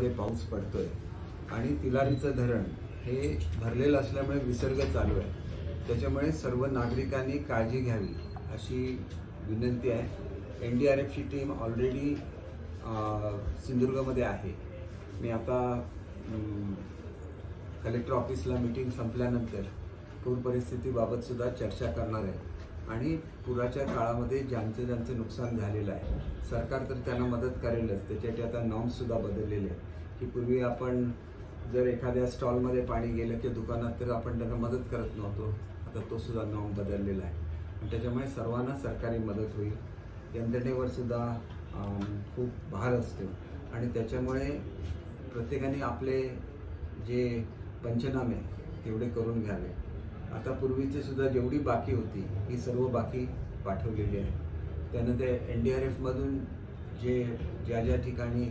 काळामध्ये पाऊस पडतोय आणि तिलारीचं धरण हे भरलेलं असल्यामुळे विसर्ग चालू आहे। त्याच्यामुळे सर्व नागरिकांनी काळजी घ्यावी अशी विनंती आहे। NDRFची टीम ऑलरेडी सिंधुदुर्गमध्ये आहे। मी आता कलेक्टर ऑफिसला मीटिंग संपल्यानंतर पूर परिस्थितीबाबत सुद्धा चर्चा करणार आहे आणि पुराच्या काळामध्ये ज्यांचं नुकसान झालेलं आहे सरकार तर त्यांना मदत करेलच। त्याच्यासाठी आता नॉर्म्स सुद्धा बदललेले आहेत की पूर्वी आपण जर एखाद्या स्टॉलमध्ये पाणी गेलं की दुकानात तर आपण त्यांना मदत करत नव्हतो, आता तो सुद्धा नॉर्म बदललेला आहे आणि त्याच्यामुळे सर्वांना सरकारी मदत होईल। यंत्रणेवर सुद्धा खूप भार असतो आणि त्याच्यामुळे प्रत्येकाने आपले जे पंचनामे तेवढे करून घ्यावे। आता पूर्वीचे सुद्धा जेवढी बाकी होती ही सर्व बाकी पाठवलेली आहे। त्यानंतर NDRFमधून ज्या ठिकाणी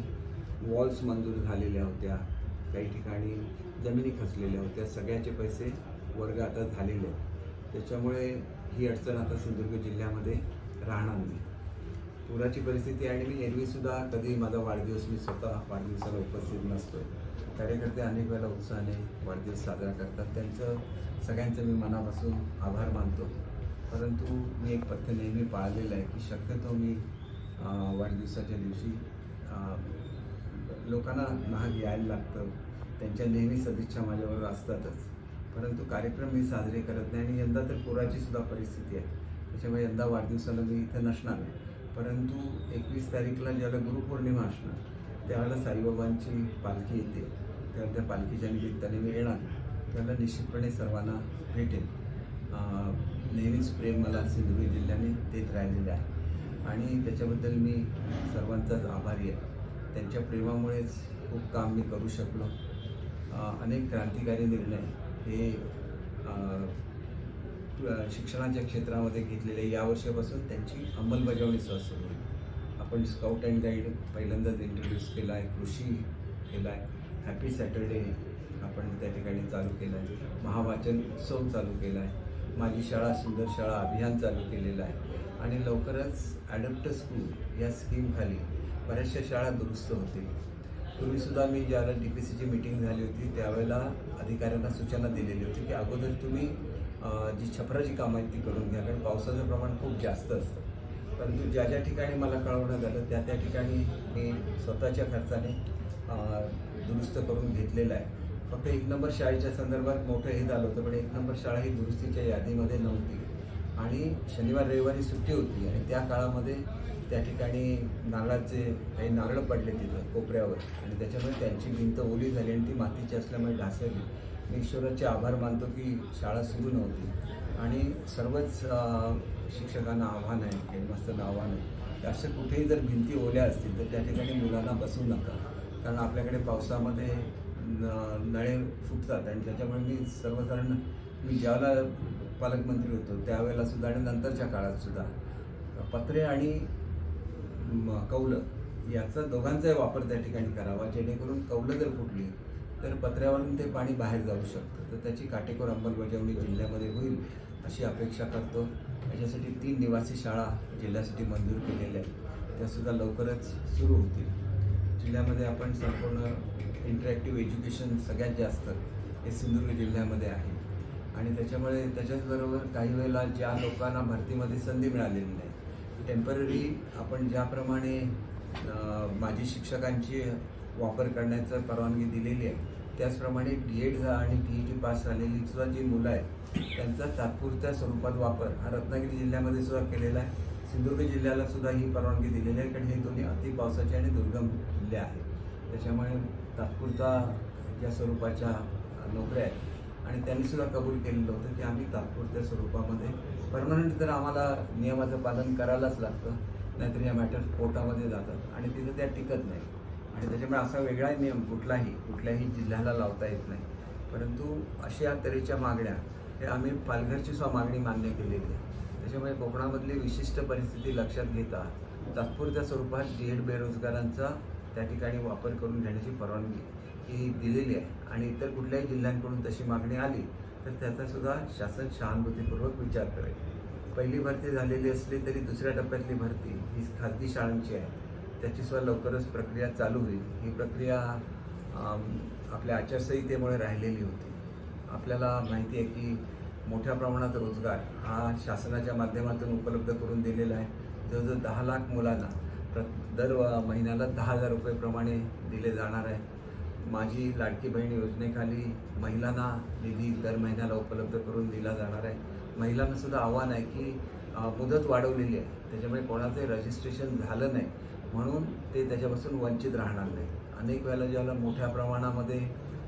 वॉल्स मंजूर झालेल्या होत्या, काही ठिकाणी जमिनी खचलेल्या होत्या, सगळ्याचे पैसे वर्ग आता झालेले आहेत। त्याच्यामुळे ही अडचण आता सिंधुदुर्ग जिल्ह्यामध्ये राहणार नाही। पुराची परिस्थिती आणि मी एरवीसुद्धा कधी माझा वाढदिवस मी स्वतः वाढदिवसाला उपस्थित नसतो। कार्यकर्ते अनेक वेळेला उत्साहाने वाढदिवस साजरा करतात, त्यांचं सगळ्यांचं मी मनापासून आभार मानतो। परंतु मी एक पथ्य नेहमी पाळलेलं आहे की शक्यतो मी वाढदिवसाच्या दिवशी लोकांना नाहक यायला लागतं, त्यांच्या नेहमी सदिच्छा माझ्याबरोबर असतातच, परंतु कार्यक्रम मी साजरे करत नाही। आणि यंदा तर पुराची सुद्धा परिस्थिती आहे, त्याच्यामुळे यंदा वाढदिवसाला मी इथं नसणार आहे। परंतु 21 तारीखला ज्याला गुरुपौर्णिमा असणार त्यावेळेला साईबाबांची पालखी येते, त्यावेळेला त्या पालखीच्या निमित्ताने मी येणार, त्याला निश्चितपणे सर्वांना भेटेल। नेहमीच प्रेम मला सिंधुदुर्ग जिल्ह्याने देत राहिलेले आहे आणि त्याच्याबद्दल मी सर्वांचाच आभारी आहे। त्यांच्या प्रेमामुळेच खूप काम मी करू शकलो। अनेक क्रांतिकारी निर्णय हे शिक्षणाच्या क्षेत्रामध्ये घेतलेले या वर्षापासून त्यांची अंमलबजावणी सुरू होईल। आपण स्काउट अँड गाईड पहिल्यांदाच इंट्रोड्यूस केला आहे, कृषी केला आहे, हॅपी सॅटर्डे आपण त्या ठिकाणी चालू केलं आहे, महावाचन उत्सव चालू केला आहे, माझी शाळा सुंदर शाळा अभियान चालू केलेलं आहे आणि लवकरच ॲडप्ट स्कूल या स्कीमखाली बऱ्याचशा शाळा दुरुस्त होतील। पूर्वीसुद्धा मी ज्यावेळेला DPCची मीटिंग झाली होती त्यावेळेला अधिकाऱ्यांना सूचना दिलेली होती की अगोदर तुम्ही जी छपराची कामं आहेत ती करून घ्या, कारण पावसाचं प्रमाण खूप जास्त असतं। परंतु ज्या ठिकाणी मला कळवण्यात आलं त्या ठिकाणी मी स्वतःच्या खर्चाने दुरुस्त करून घेतलेलं आहे। फक्त 1 नंबर शाळेच्या संदर्भात मोठं हे झालं होतं, पण 1 नंबर शाळा ही दुरुस्तीच्या यादीमध्ये नव्हती आणि शनिवार रविवारी सुट्टी होती आणि त्या काळामध्ये त्या ठिकाणी नारळाचे काही नारळ पडले तिथं कोपऱ्यावर आणि त्याच्यामुळे त्यांची भिंत ओली झाली आणि ती मातीची असल्यामुळे ढासळली। मी ईश्वराचे आभार मानतो की शाळा सुरू नव्हती आणि सर्वच शिक्षकांना आव्हान आहे, हेडमास्टरला आव्हान आहे की असं कुठेही जर भिंती ओल्या असतील तर त्या ठिकाणी मुलांना बसू नका, कारण आपल्याकडे पावसामध्ये नळे फुटतात आणि त्याच्यामुळे मी सर्वसाधारण मी ज्यावेळेला पालकमंत्री होतो त्यावेळेला सुद्धा आणि नंतरच्या काळात सुद्धा पत्रे आणि कौलं याचा दोघांचाही वापर त्या ठिकाणी करावा, जेणेकरून कौलं जर फुटली तर पत्र्यावरून ते पाणी बाहेर जाऊ शकतं। तर त्याची काटेकोर अंमलबजावणी जिल्ह्यामध्ये होईल अशी अपेक्षा करतो। याच्यासाठी 3 निवासी शाळा जिल्ह्यासाठी मंजूर केलेल्या आहेत, त्यासुद्धा लवकरच सुरू होतील। जिल्ह्यामध्ये आपण संपूर्ण इंटरॅक्टिव्ह एज्युकेशन सगळ्यात जास्त हे सिंधुदुर्ग जिल्ह्यामध्ये आहे आणि त्याच्यामुळे त्याच्याचबरोबर काही वेळेला ज्या लोकांना भरतीमध्ये संधी मिळालेली नाही, टेम्पररी आपण ज्याप्रमाणे माजी शिक्षकांची वापर करण्याचं परवानगी दिलेली आहे त्याचप्रमाणे D.Ed आणि TET पास झालेली सुद्धा जी मुलं आहेत त्यांचा तात्पुरत्या स्वरूपात वापर हा रत्नागिरी जिल्ह्यामध्ये सुद्धा केलेला आहे। सिंधुदुर्ग जिल्ह्याला सुद्धा ही परवानगी दिलेली आहे, कारण हे दोन्ही अति पावसाचे आणि दुर्गम जिल्हे आहेत, त्याच्यामुळे तात्पुरता ज्या स्वरूपाच्या नोकऱ्या आहेत आणि त्यांनी सुद्धा कबूल केलेलं होतं की आम्ही तात्पुरत्या स्वरूपामध्ये परमनंट तर आम्हाला नियमाचं पालन करायलाच लागतं, नाहीतर या मॅटर कोर्टामध्ये जातात आणि तिथं त्या टिकत नाही आणि त्याच्यामुळे असा वेगळा नियम कुठल्याही जिल्ह्याला लावता येत नाही। परंतु अशा तऱ्हेच्या मागण्या हे आम्ही पालघरची सुद्धा मागणी मान्य केलेली आहे। त्याच्यामुळे कोकणामधली विशिष्ट परिस्थिती लक्षात घेता तात्पुरत्या स्वरूपात D.Ed बेरोजगारांचा त्या ठिकाणी वापर करून घेण्याची परवानगी ही दिलेली आहे आणि इतर कुठल्याही जिल्ह्यांकडून तशी मागणी आली तर त्याचा सुद्धा शासन सहानुभूतीपूर्वक विचार करेल। पहिली भरती झालेली असली तरी दुसऱ्या टप्प्यातली भरती ही खाजगी शाळांची आहे, त्याची सुद्धा लवकरच प्रक्रिया चालू होईल। ही प्रक्रिया आपल्या आचारसंहितेमुळे राहिलेली होती. आपल्याला माहिती आहे की मोठ्या प्रमाणात रोजगार हा शासनाच्या माध्यमातून उपलब्ध करून दिलेला आहे. जवळजवळ 10 लाख मुलांना दर महिन्याला 10,000 रुपये प्रमाणे दिले जाणार आहे. माझी लाडकी बहीण योजनेखाली महिलांना निधी दर महिन्याला उपलब्ध करून दिला जाणार आहे. महिलांना सुद्धा आव्हान आहे की मुदत वाढवलेली आहे, त्याच्यामुळे कोणाचे रजिस्ट्रेशन झालं नाही म्हणून ते त्याच्यापासून वंचित राहणार नाही. अनेक वेळेला ज्यावेळेला मोठ्या प्रमाणामध्ये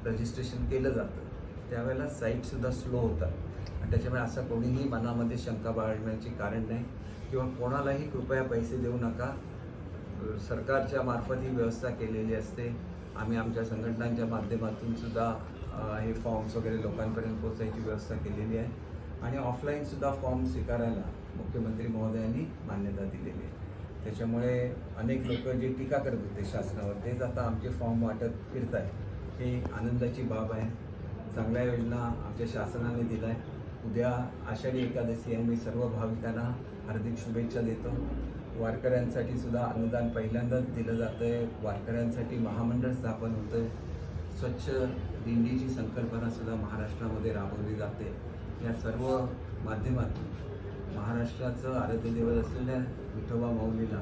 रजिस्ट्रेशन केलं जातं त्यावेळेला साईटसुद्धा स्लो होतात आणि त्याच्यामुळे असं कोणीही मनामध्ये शंका बाळगण्याची कारण नाही किंवा कोणालाही कृपया पैसे देऊ नका. सरकारच्या मार्फत ही व्यवस्था केलेली असते. आम्ही आमच्या संघटनांच्या माध्यमातून सुद्धा हे फॉर्म्स वगैरे लोकांपर्यंत पोहोचायची व्यवस्था केलेली आहे आणि ऑफलाईनसुद्धा फॉर्म स्वीकारायला मुख्यमंत्री महोदयांनी मान्यता दिलेली आहे. त्याच्यामुळे अनेक लोक जे टीका करत होते शासनावर तेच आता आमचे फॉर्म वाटत फिरत आहे, हे आनंदाची बाब आहे. चांगल्या योजना आमच्या शासनाने दिल्या आहे. उद्या आषाढी एकादशी आहे. मी सर्व भाविकांना हार्दिक शुभेच्छा देतो. वारकऱ्यांसाठी सुद्धा अनुदान पहिल्यांदाच दिलं जातं आहे. वारकऱ्यांसाठी महामंडळ स्थापन होतं आहे. स्वच्छ दिंडीची संकल्पनासुद्धा महाराष्ट्रामध्ये राबवली जाते. या सर्व माध्यमातून महाराष्ट्राचं आराध्यदैवत असलेल्या विठोबा माऊलीला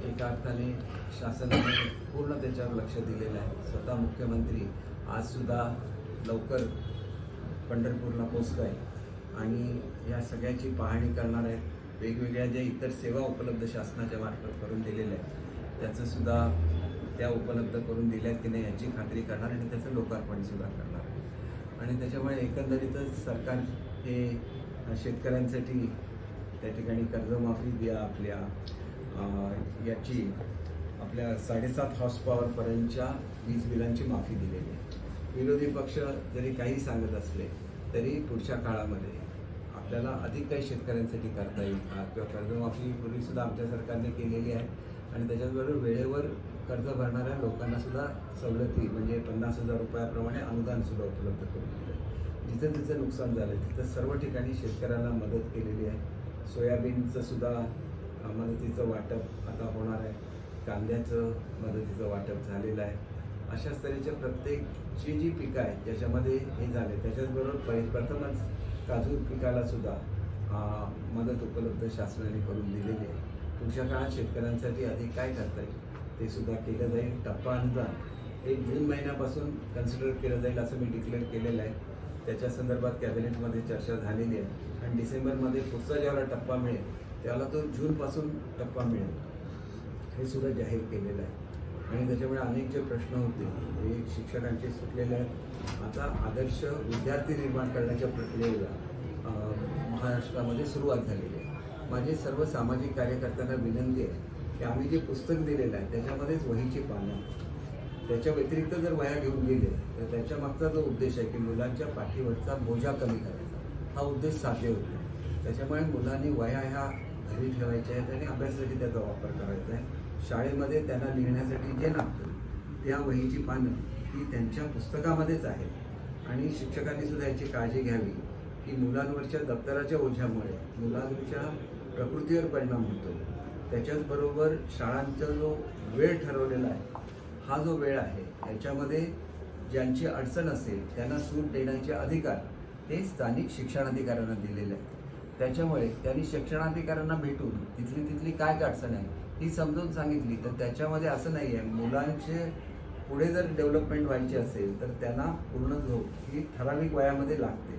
एका अर्थाने शासनाने पूर्ण त्याच्यावर लक्ष दिलेलं आहे. स्वतः मुख्यमंत्री आजसुद्धा लवकर पंढरपूरला पोचत आहे आणि या सगळ्याची पाहणी करणार आहेत. वेगवेगळ्या ज्या इतर सेवा उपलब्ध शासनाच्या मार्फत करून दिलेल्या आहेत त्याचंसुद्धा त्या उपलब्ध करून दिल्या की नाही याची खात्री करणार आणि त्याचं लोकार्पणसुद्धा करणार आहे. आणि त्याच्यामुळे एकंदरीतच सरकार हे शेतकऱ्यांसाठी त्या ठिकाणी कर्जमाफी द्या याची आपल्या 7.5 हॉर्स पॉवरपर्यंतच्या वीज बिलांची माफी दिलेली आहे. विरोधी पक्ष जरी काही सांगत असले तरी पुढच्या काळामध्ये आपल्याला अधिक काही शेतकऱ्यांसाठी करता येईल किंवा कर्जमाफी पूर्वीसुद्धा आमच्या सरकारने केलेली आहे आणि त्याच्याचबरोबर वेळेवर कर्ज भरणाऱ्या लोकांनासुद्धा सवलती म्हणजे 50,000 रुपयाप्रमाणे अनुदानसुद्धा उपलब्ध करून दिलं आहे. जिथं तिथं नुकसान झालं तिथं सर्व ठिकाणी शेतकऱ्यांना मदत केलेली आहे. सोयाबीनचं सुद्धा मदतीचं वाटप आता होणार आहे. कांद्याचं मदतीचं वाटप झालेलं आहे. अशा तऱ्हेच्या प्रत्येकची जी पिकं आहेत ज्याच्यामध्ये हे झाले त्याच्याचबरोबर प्रथमच काजू पिकाला सुद्धा मदत उपलब्ध शासनाने करून दिलेली आहे. पुढच्या काळात शेतकऱ्यांसाठी अधिक काय करता येईल ते सुद्धा केलं जाईल. टप्पा अनुदान 1 जून महिन्यापासून कन्सिडर केलं जाईल असं मी डिक्लेअर केलेलं आहे. त्याच्या संदर्भात कॅबिनेटमध्ये चर्चा झालेली आहे आणि डिसेंबरमध्ये पुढचा ज्यावेळेला टप्पा मिळेल त्याला तो जूनपासून टप्पा मिळेल हे सुद्धा जाहीर केलेलं आहे. आणि त्याच्यामुळे अनेक जे प्रश्न होते हे शिक्षकांचे सुटलेले आहेत. आता आदर्श विद्यार्थी निर्माण करण्याच्या प्रक्रियेला महाराष्ट्रामध्ये सुरुवात झालेली आहे. माझे सर्व सामाजिक कार्यकर्त्यांना विनंती आहे की आम्ही जे पुस्तक दिलेलं आहे त्याच्यामध्येच वहीची पानं, त्याच्या व्यतिरिक्त जर वह्या घेऊन गेले तर त्याच्या मागचा जो उद्देश आहे की मुलांच्या पाठीवरचा बोजा कमी करायचा हा उद्देश साध्य होतो. त्याच्यामुळे मुलांनी वह्या ह्या घरी ठेवायच्या आहेत आणि अभ्यासासाठी त्याचा वापर करायचा आहे. शाळेमध्ये त्यांना लिहिण्यासाठी जे लागतं त्या वहीची पानं ही त्यांच्या पुस्तकामध्येच आहेत आणि शिक्षकांनी सुद्धा याची काळजी घ्यावी की मुलांवरच्या दप्तराच्या ओझ्यामुळे मुलांच्या प्रकृतीवर परिणाम होतो. त्याच्याचबरोबर शाळांचा जो वेळ ठरवलेला आहे हा जो वेळ आहे याच्यामध्ये ज्यांची अडचण असेल त्यांना सूट देण्याचे अधिकार हे स्थानिक शिक्षणाधिकाऱ्यांना दिलेले आहेत. त्याच्यामुळे त्यांनी शिक्षणाधिकाऱ्यांना भेटून तिथली काय अडचण आहे ही समजून सांगितली तर त्याच्यामध्ये असं नाही आहे. मुलांचे पुढे जर डेव्हलपमेंट व्हायची असेल तर त्यांना पूर्ण झोप ही ठराविक वयामध्ये लागते.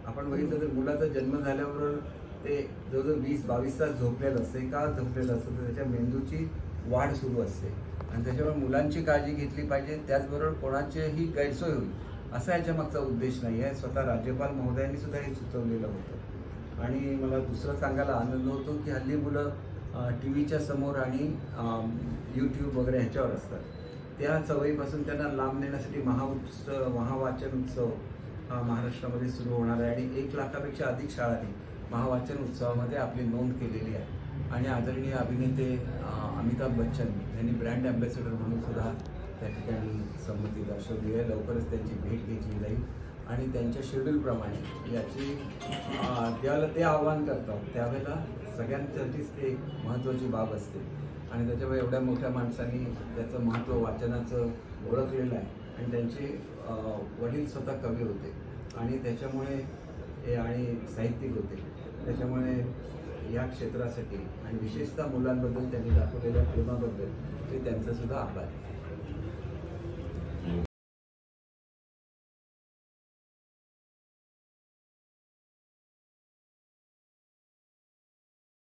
आपण बघितलं तर मुलाचा जन्म झाल्याबरोबर ते जवळजवळ 20-22 तास झोपलेलं असते. का झोपलेलं असतं तर त्याच्या मेंदूची वाढ सुरू असते आणि त्याच्यामुळे मुलांची काळजी घेतली पाहिजे. त्याचबरोबर कोणाचीही गैरसोय होईल असा याच्या मागचा उद्देश नाही आहे. स्वतः राज्यपाल महोदयांनी सुद्धा हे सुचवलेलं होतं आणि मला दुसरं सांगायला आनंद होतो की हल्ली मुलं TV समोर आणि YouTube वगैरे ह्याच्यावर असतात. त्या सवयीपासून त्यांना लांब नेण्यासाठी महावाचन उत्सव हा महाराष्ट्रामध्ये सुरू होणार आहे आणि 1 लाखापेक्षा अधिक शाळांनी महावाचन उत्सवामध्ये आपली नोंद केलेली आहे. आणि आदरणीय अभिनेते अमिताभ बच्चन यांनी ब्रँड ॲम्बॅसेडर म्हणून सुद्धा त्या ठिकाणी संमती दर्शवली आहे. लवकरच त्यांची भेट घेतली जाईल आणि त्यांच्या शेड्यूलप्रमाणे याची ज्यावेळेला ते आवाहन करतात त्यावेळेला सगळ्यांसाठीच ते महत्त्वाची बाब असते आणि त्याच्यामुळे एवढ्या मोठ्या माणसांनी त्याचं महत्त्व वाचनाचं ओळखलेलं आहे आणि त्यांचे वडील स्वतः कवी होते आणि त्याच्यामुळे हे आणि साहित्यिक होते. त्याच्यामुळे या क्षेत्रासाठी आणि विशेषतः मुलांबद्दल त्यांनी दाखवलेल्या प्रेमाबद्दल ते त्यांचा सुद्धा आभार आहे.